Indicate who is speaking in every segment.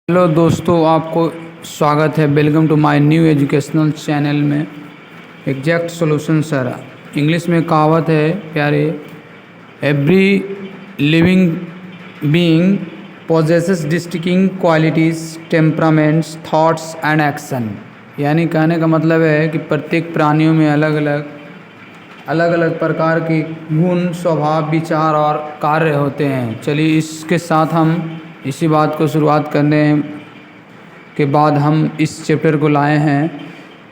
Speaker 1: Hello दोस्तों, आपको स्वागत है। Welcome to my new educational channel में एग्जैक्ट सॉल्यूशन सर। इंग्लिश में कहावत है प्यारे, every living being possesses distinctive qualities, temperaments, thoughts and action. यानी कहने का मतलब है कि प्रत्येक प्राणियों में अलग अलग प्रकार के गुण, स्वभाव, विचार और कार्य होते हैं। चलिए इसके साथ हम इसी बात को शुरुआत करने के बाद हम इस चैप्टर को लाए हैं।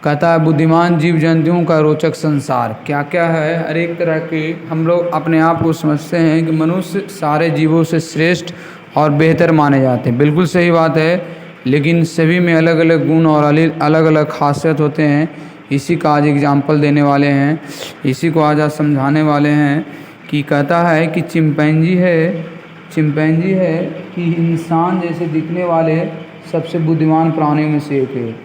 Speaker 1: कहता है बुद्धिमान जीव जंतुओं का रोचक संसार। क्या क्या है, हर एक तरह के हम लोग अपने आप को समझते हैं कि मनुष्य सारे जीवों से श्रेष्ठ और बेहतर माने जाते हैं। बिल्कुल सही बात है, लेकिन सभी में अलग अलग गुण और अलग अलग खासियत होते हैं। इसी का आज एग्जाम्पल देने वाले हैं, इसी को आज समझाने वाले हैं। कि कहता है कि चिंपैंजी है कि इंसान जैसे दिखने वाले सबसे बुद्धिमान प्राणियों में से एक है।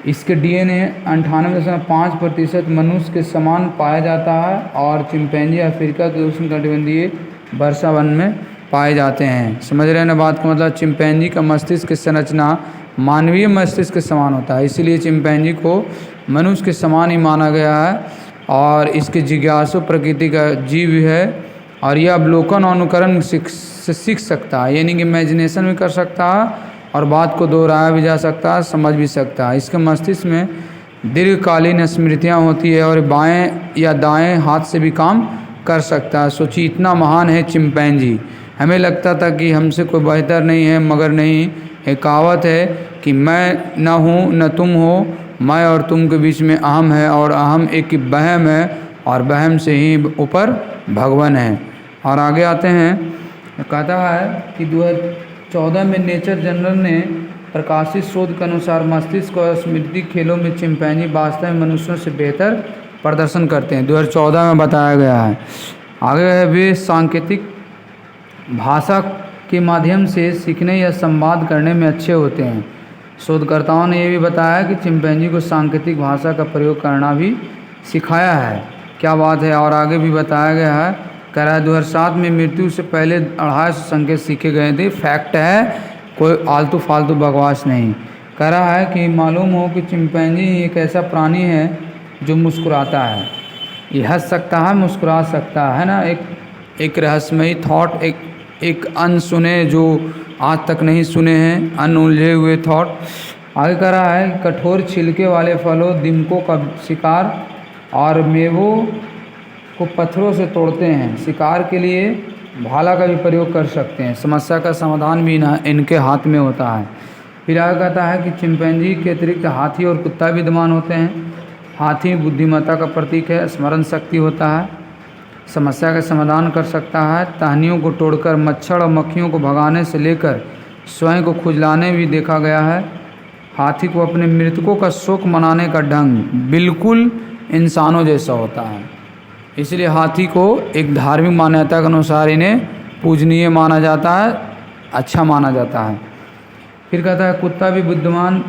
Speaker 1: इसके डीएनए 98.5% मनुष्य के समान पाया जाता है और चिंपैंजी अफ्रीका के उष्णकटिबंधीय वर्षा वन में पाए जाते हैं। समझ रहे हैं ना बात का मतलब? चिंपैंजी का मस्तिष्क की संरचना मानवीय मस्तिष्क के समान होता है, इसीलिए चिंपैंजी को मनुष्य के समान ही माना गया है। और इसके जिज्ञासु प्रकृति का जीव है और यह अवलोकन और अनुकरण से सीख सकता है, यानी कि इमेजिनेशन भी कर सकता है और बात को दोहराया भी जा सकता है, समझ भी सकता है। इसके मस्तिष्क में दीर्घकालीन स्मृतियाँ होती है और बाएं या दाएं हाथ से भी काम कर सकता है। सोचिए, इतना महान है चिंपैंजी। हमें लगता था कि हमसे कोई बेहतर नहीं है, मगर नहीं। एक कहावत है कि मैं न हूँ न तुम हो, मैं और तुम के बीच में अहम है और अहम एक वहम है और वहम से ही ऊपर भगवान है। और आगे आते हैं, कहता है कि 2014 में नेचर जर्नल ने प्रकाशित शोध के अनुसार मस्तिष्क और स्मृति खेलों में चिंपैंजी वास्तव में मनुष्यों से बेहतर प्रदर्शन करते हैं। 2014 में बताया गया है। आगे है, वे सांकेतिक भाषा के माध्यम से सीखने या संवाद करने में अच्छे होते हैं। शोधकर्ताओं ने यह भी बताया कि चिंपैंजी को सांकेतिक भाषा का प्रयोग करना भी सिखाया है। क्या बात है। और आगे भी बताया गया है, कह रहा है 2007 में मृत्यु से पहले 250 संकेत सीखे गए थे। फैक्ट है, कोई आलतू फालतू बकवास नहीं। कह रहा है कि मालूम हो कि चिंपैंजी एक ऐसा प्राणी है जो मुस्कुराता है। ये हंस सकता है, मुस्कुरा सकता है ना। एक रहस्यमयी थॉट, एक अनसुने, जो आज तक नहीं सुने हैं, अनउलझे हुए थॉट। आगे कह रहा है, कठोर छिलके वाले फलों, दिमकों का शिकार और मेवों को पत्थरों से तोड़ते हैं। शिकार के लिए भाला का भी प्रयोग कर सकते हैं। समस्या का समाधान भी इनके हाथ में होता है। फिर आगे कहता है कि चिंपैंजी के अतिरिक्त हाथी और कुत्ता विद्यमान होते हैं। हाथी बुद्धिमत्ता का प्रतीक है, स्मरण शक्ति होता है, समस्या का समाधान कर सकता है। टहनियों को तोड़कर मच्छर और मक्खियों को भगाने से लेकर स्वयं को खुजलाने भी देखा गया है। हाथी को अपने मृतकों का शोक मनाने का ढंग बिल्कुल इंसानों जैसा होता है, इसलिए हाथी को एक धार्मिक मान्यता के अनुसार इन्हें पूजनीय माना जाता है, अच्छा माना जाता है। फिर कहता है, कुत्ता भी बुद्धिमान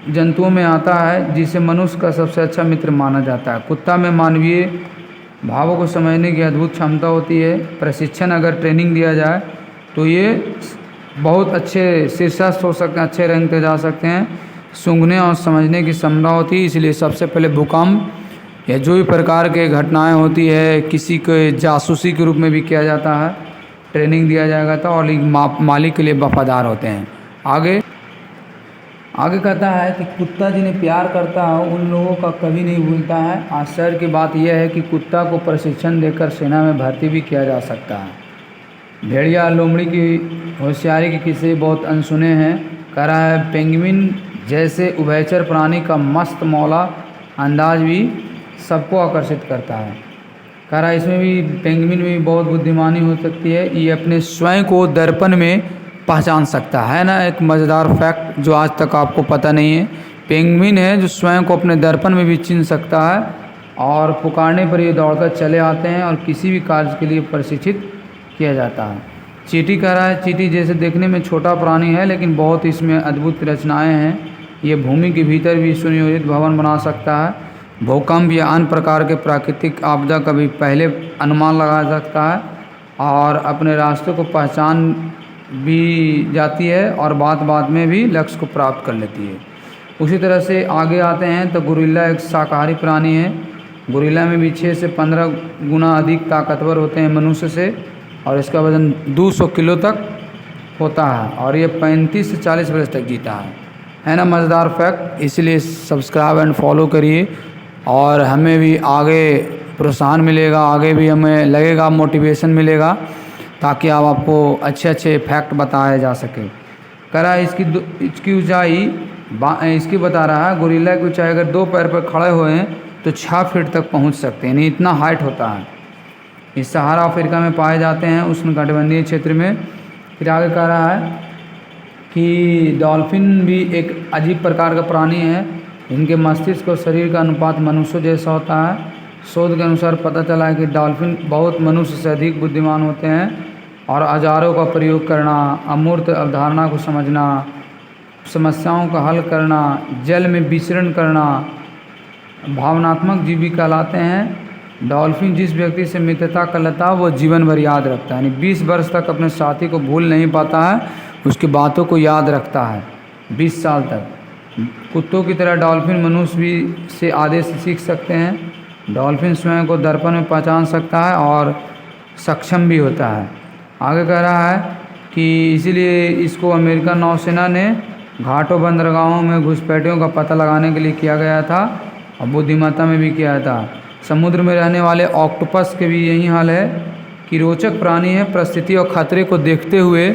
Speaker 1: जंतुओं में आता है जिसे मनुष्य का सबसे अच्छा मित्र माना जाता है। कुत्ता में मानवीय भावों को समझने की अद्भुत क्षमता होती है। प्रशिक्षण अगर ट्रेनिंग दिया जाए तो ये बहुत अच्छे शीर्षस्थ हो सकते हैं, अच्छे रैंक पे जा सकते हैं। सूंघने और समझने की क्षमता होती है, इसलिए सबसे पहले भूकंप या जो भी प्रकार के घटनाएं होती है, किसी के जासूसी के रूप में भी किया जाता है, ट्रेनिंग दिया जाएगा था और मालिक के लिए वफादार होते हैं। आगे कहता है कि कुत्ता जिन्हें प्यार करता है उन लोगों का कभी नहीं भूलता है। आश्चर्य की बात यह है कि कुत्ता को प्रशिक्षण देकर सेना में भर्ती भी किया जा सकता है। भेड़िया लोमड़ी की होशियारी के किस्से बहुत अनसुने हैं। कह रहा है, पेंगुइन जैसे उभयचर प्राणी का मस्त मौला अंदाज भी सबको आकर्षित करता है। कह रहा है, इसमें भी पेंगुइन में भी बहुत बुद्धिमानी हो सकती है। ये अपने स्वयं को दर्पण में पहचान सकता है ना। एक मज़ेदार फैक्ट जो आज तक आपको पता नहीं है, पेंगुइन है जो स्वयं को अपने दर्पण में भी चिन्ह सकता है और पुकारने पर ये दौड़कर चले आते हैं और किसी भी कार्य के लिए प्रशिक्षित किया जाता है। चींटी कह रहा है, चींटी जैसे देखने में छोटा प्राणी है लेकिन बहुत इसमें अद्भुत रचनाएँ हैं। ये भूमि के भीतर भी सुनियोजित भवन बना सकता है। भूकंप या अन्य प्रकार के प्राकृतिक आपदा का भी पहले अनुमान लगा सकता है और अपने रास्ते को पहचान भी जाती है और बाद में भी लक्ष्य को प्राप्त कर लेती है। उसी तरह से आगे आते हैं तो गोरिल्ला एक शाकाहारी प्राणी है। गोरिल्ला में भी 6 से 15 गुना अधिक ताकतवर होते हैं मनुष्य से, और इसका वज़न 200 किलो तक होता है, और ये 35 से 40 वर्ष तक जीता है ना। मज़ेदार फैक्ट, इसलिए सब्सक्राइब एंड फॉलो करिए, और हमें भी आगे प्रोत्साहन मिलेगा, आगे भी हमें लगेगा मोटिवेशन मिलेगा, ताकि आपको अच्छे अच्छे फैक्ट बताए जा सके। कह रहा है इसकी ऊंचाई इसकी बता रहा है, गोरिल्ला की ऊंचाई अगर 2 पैर पर खड़े हुए हैं तो 6 फीट तक पहुंच सकते हैं, यानी इतना हाइट होता है। इस सहारा अफ्रीका में पाए जाते हैं, उष्णकटिबंधीय क्षेत्र में। फिर आगे कह रहा है कि डॉल्फिन भी एक अजीब प्रकार का प्राणी है। इनके मस्तिष्क और शरीर का अनुपात मनुष्य जैसा होता है। शोध के अनुसार पता चला है कि डॉल्फिन बहुत मनुष्य से अधिक बुद्धिमान होते हैं, और औजारों का प्रयोग करना, अमूर्त अवधारणा को समझना, समस्याओं का हल करना, जल में विचरण करना, भावनात्मक जीवी कहलाते हैं। डॉल्फिन जिस व्यक्ति से मित्रता कर लेता है वो जीवन भर याद रखता है, यानी 20 वर्ष तक अपने साथी को भूल नहीं पाता है, उसकी बातों को याद रखता है 20 साल तक। कुत्तों की तरह डॉल्फिन मनुष्य भी से आदेश सीख सकते हैं। डॉल्फिन स्वयं को दर्पण में पहचान सकता है और सक्षम भी होता है। आगे कह रहा है कि इसीलिए इसको अमेरिकन नौसेना ने घाटों बंदरगाहों में घुसपैठियों का पता लगाने के लिए किया गया था, और बुद्धिमत्ता में भी किया था। समुद्र में रहने वाले ऑक्टोपस के भी यही हाल है कि रोचक प्राणी है, परिस्थिति और खतरे को देखते हुए